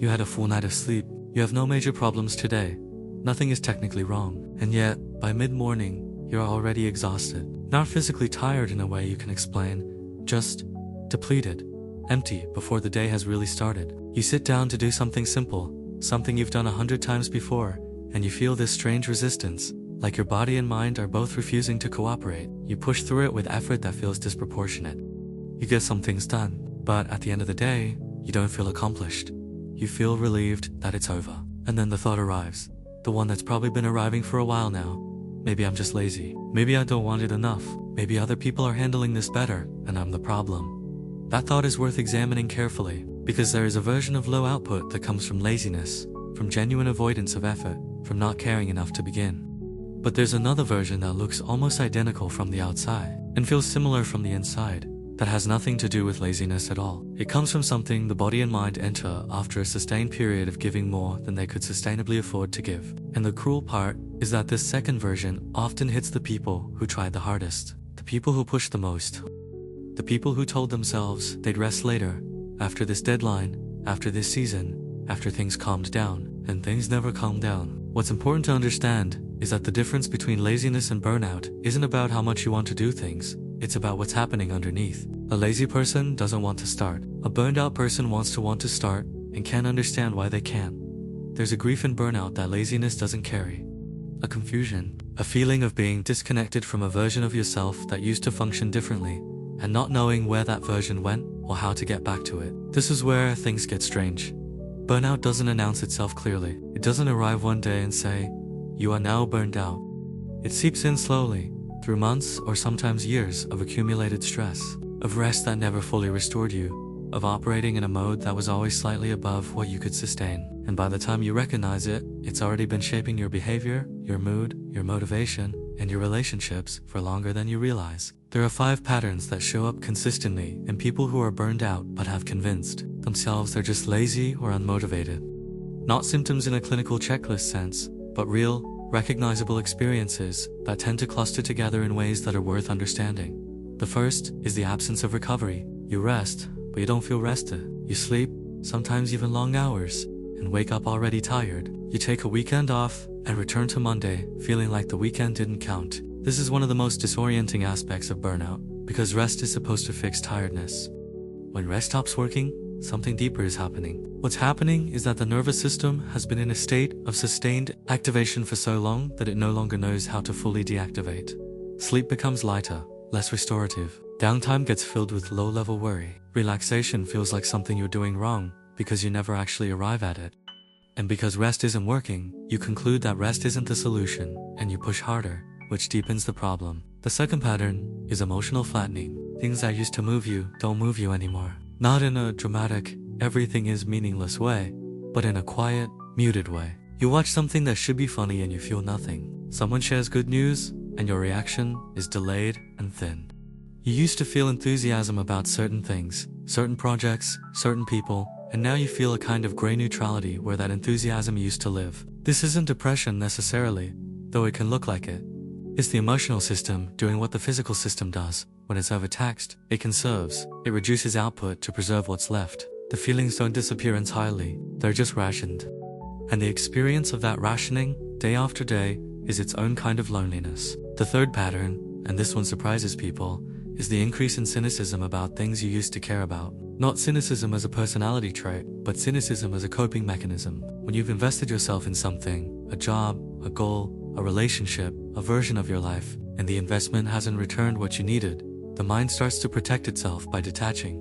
You had a full night of sleep. You have no major problems today. Nothing is technically wrong. And yet, by mid-morning, you're already exhausted. Not physically tired in a way you can explain, just depleted, empty before the day has really started. You sit down to do something simple, something you've done 100 times before, and you feel this strange resistance, like your body and mind are both refusing to cooperate. You push through it with effort that feels disproportionate. You get some things done, but at the end of the day, you don't feel accomplished. You feel relieved that it's over. And then the thought arrives, the one that's probably been arriving for a while now. Maybe I'm just lazy. Maybe I don't want it enough. Maybe other people are handling this better, and I'm the problem. That thought is worth examining carefully, because there is a version of low output that comes from laziness, from genuine avoidance of effort, from not caring enough to begin. But there's another version that looks almost identical from the outside, and feels similar from the inside, that has nothing to do with laziness at all. It comes from something the body and mind enter after a sustained period of giving more than they could sustainably afford to give. And the cruel part is that this second version often hits the people who tried the hardest, the people who pushed the most, the people who told themselves they'd rest later, after this deadline, after this season, after things calmed down, and things never calmed down. What's important to understand is that the difference between laziness and burnout isn't about how much you want to do things, it's about what's happening underneath. A lazy person doesn't want to start. A burned out person want to start and can't understand why they can't. There's a grief in burnout that laziness doesn't carry. A confusion, a feeling of being disconnected from a version of yourself that used to function differently, and not knowing where that version went or how to get back to it. This is where things get strange. Burnout doesn't announce itself clearly. It doesn't arrive one day and say, "You are now burned out." It seeps in slowly, through months or sometimes years of accumulated stress, of rest that never fully restored you, of operating in a mode that was always slightly above what you could sustain. And by the time you recognize it, it's already been shaping your behavior, your mood, your motivation, and your relationships for longer than you realize. There are 5 patterns that show up consistently in people who are burned out but have convinced themselves they're just lazy or unmotivated. Not symptoms in a clinical checklist sense, but real, recognizable experiences that tend to cluster together in ways that are worth understanding. The first is the absence of recovery. You rest, but you don't feel rested. You sleep, sometimes even long hours, and wake up already tired. You take a weekend off and return to Monday feeling like the weekend didn't count. This is one of the most disorienting aspects of burnout, because rest is supposed to fix tiredness. When rest stops working, something deeper is happening. What's happening is that the nervous system has been in a state of sustained activation for so long that it no longer knows how to fully deactivate. Sleep becomes lighter, less restorative. Downtime gets filled with low-level worry. Relaxation feels like something you're doing wrong because you never actually arrive at it. And because rest isn't working, you conclude that rest isn't the solution, and you push harder, which deepens the problem. The second pattern is emotional flattening. Things that used to move you don't move you anymore. Not in a dramatic, everything is meaningless way, but in a quiet, muted way. You watch something that should be funny and you feel nothing. Someone shares good news, and your reaction is delayed and thin. You used to feel enthusiasm about certain things, certain projects, certain people, and now you feel a kind of gray neutrality where that enthusiasm used to live. This isn't depression necessarily, though it can look like it. It's the emotional system doing what the physical system does. When it's overtaxed, it conserves. It reduces output to preserve what's left. The feelings don't disappear entirely, they're just rationed. And the experience of that rationing, day after day, is its own kind of loneliness. The third pattern, and this one surprises people, is the increase in cynicism about things you used to care about. Not cynicism as a personality trait, but cynicism as a coping mechanism. When you've invested yourself in something, a job, a goal, a relationship, a version of your life, and the investment hasn't returned what you needed, the mind starts to protect itself by detaching.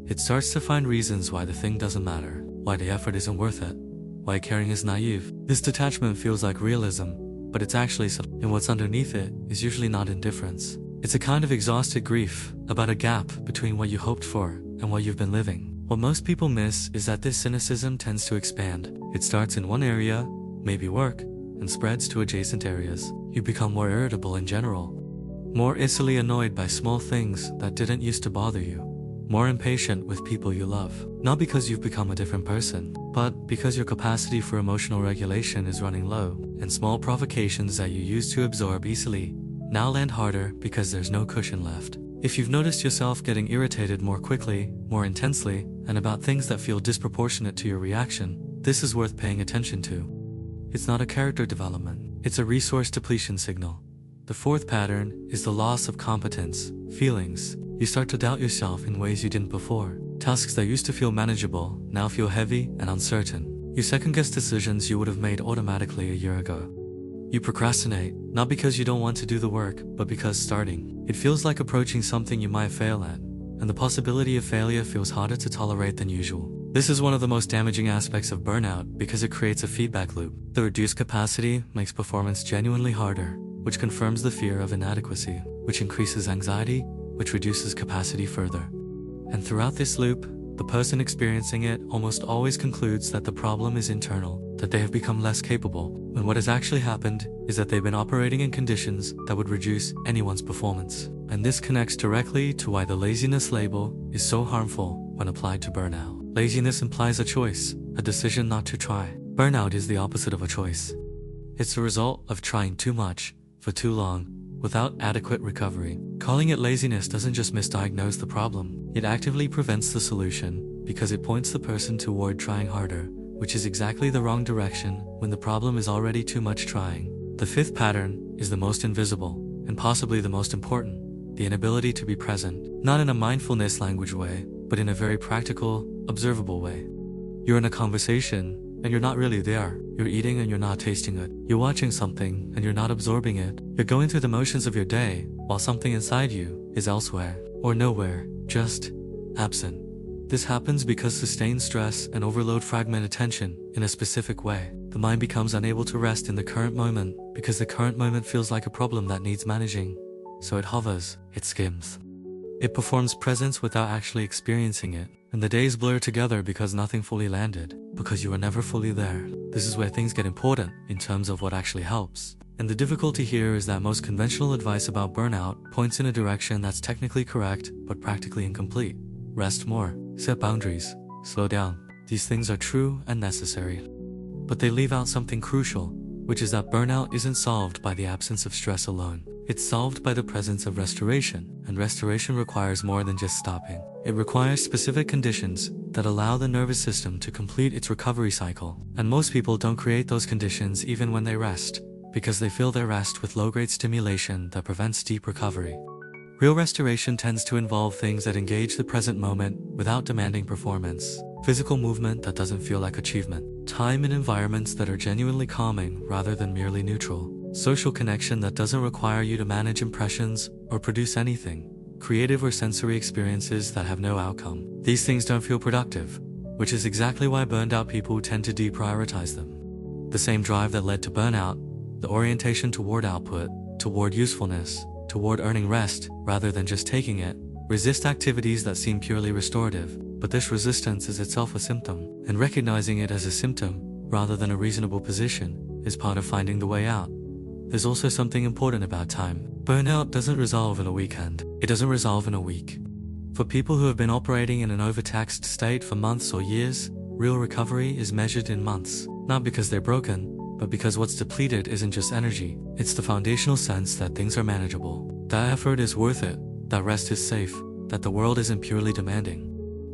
It starts to find reasons why the thing doesn't matter, why the effort isn't worth it, why caring is naive. This detachment feels like realism, but it's actually subtle, and what's underneath it is usually not indifference. It's a kind of exhausted grief about a gap between what you hoped for and what you've been living. What most people miss is that this cynicism tends to expand. It starts in one area, maybe work, and spreads to adjacent areas. You become more irritable in general, more easily annoyed by small things that didn't used to bother you, more impatient with people you love. Not because you've become a different person, but because your capacity for emotional regulation is running low, and small provocations that you used to absorb easily now land harder because there's no cushion left. If you've noticed yourself getting irritated more quickly, more intensely, and about things that feel disproportionate to your reaction, this is worth paying attention to. It's not a character development, it's a resource depletion signal. The fourth pattern is the loss of competence, feelings. You start to doubt yourself in ways you didn't before. Tasks that used to feel manageable now feel heavy and uncertain. You second-guess decisions you would have made automatically a year ago. You procrastinate, not because you don't want to do the work, but because starting it feels like approaching something you might fail at, and the possibility of failure feels harder to tolerate than usual. This is one of the most damaging aspects of burnout because it creates a feedback loop. The reduced capacity makes performance genuinely harder, which confirms the fear of inadequacy, which increases anxiety, which reduces capacity further. And throughout this loop, the person experiencing it almost always concludes that the problem is internal, that they have become less capable, when what has actually happened is that they've been operating in conditions that would reduce anyone's performance. And this connects directly to why the laziness label is so harmful when applied to burnout. Laziness implies a choice, a decision not to try. Burnout is the opposite of a choice. It's the result of trying too much, for too long, without adequate recovery. Calling it laziness doesn't just misdiagnose the problem, it actively prevents the solution, because it points the person toward trying harder, which is exactly the wrong direction when the problem is already too much trying. The fifth pattern is the most invisible, and possibly the most important: the inability to be present, not in a mindfulness language way, but in a very practical, observable way. You're in a conversation, and you're not really there. You're eating and you're not tasting it. You're watching something and you're not absorbing it. You're going through the motions of your day while something inside you is elsewhere, or nowhere, just absent. This happens because sustained stress and overload fragment attention in a specific way. The mind becomes unable to rest in the current moment because the current moment feels like a problem that needs managing. So it hovers, it skims. It performs presence without actually experiencing it, and the days blur together because nothing fully landed, because you were never fully there. This is where things get important in terms of what actually helps. And the difficulty here is that most conventional advice about burnout points in a direction that's technically correct, but practically incomplete. Rest more, set boundaries, slow down. These things are true and necessary. But they leave out something crucial, which is that burnout isn't solved by the absence of stress alone. It's solved by the presence of restoration, and restoration requires more than just stopping. It requires specific conditions that allow the nervous system to complete its recovery cycle. And most people don't create those conditions even when they rest, because they fill their rest with low-grade stimulation that prevents deep recovery. Real restoration tends to involve things that engage the present moment without demanding performance. Physical movement that doesn't feel like achievement. Time and environments that are genuinely calming rather than merely neutral. Social connection that doesn't require you to manage impressions or produce anything. Creative or sensory experiences that have no outcome. These things don't feel productive, which is exactly why burned out people tend to deprioritize them. The same drive that led to burnout, the orientation toward output, toward usefulness, toward earning rest rather than just taking it, resist activities that seem purely restorative. But this resistance is itself a symptom, and recognizing it as a symptom rather than a reasonable position is part of finding the way out. There's also something important about time. Burnout doesn't resolve in a weekend. It doesn't resolve in a week. For people who have been operating in an overtaxed state for months or years, real recovery is measured in months. Not because they're broken, but because what's depleted isn't just energy. It's the foundational sense that things are manageable. That effort is worth it, that rest is safe, that the world isn't purely demanding.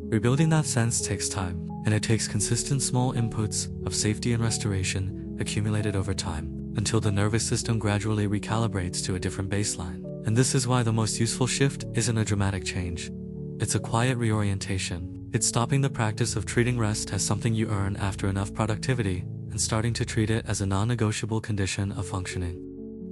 Rebuilding that sense takes time, and it takes consistent small inputs of safety and restoration accumulated over time, until the nervous system gradually recalibrates to a different baseline. And this is why the most useful shift isn't a dramatic change. It's a quiet reorientation. It's stopping the practice of treating rest as something you earn after enough productivity, and starting to treat it as a non-negotiable condition of functioning.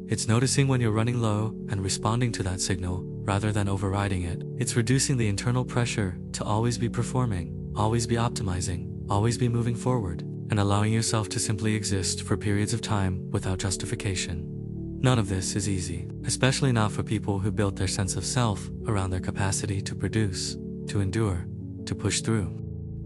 It's noticing when you're running low and responding to that signal, rather than overriding it. It's reducing the internal pressure to always be performing, always be optimizing, always be moving forward, and allowing yourself to simply exist for periods of time without justification. None of this is easy, especially not for people who built their sense of self around their capacity to produce, to endure, to push through.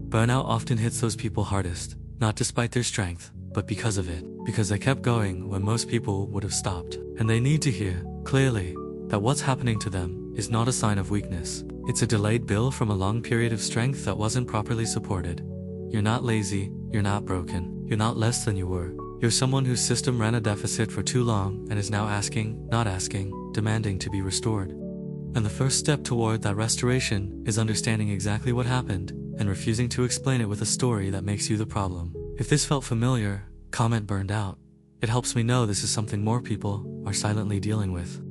Burnout often hits those people hardest, not despite their strength, but because of it, because they kept going when most people would have stopped. And they need to hear, clearly, that what's happening to them is not a sign of weakness. It's a delayed bill from a long period of strength that wasn't properly supported. You're not lazy, you're not broken, you're not less than you were. You're someone whose system ran a deficit for too long and is now not asking, demanding to be restored. And the first step toward that restoration is understanding exactly what happened and refusing to explain it with a story that makes you the problem. If this felt familiar, comment burned out. It helps me know this is something more people are silently dealing with.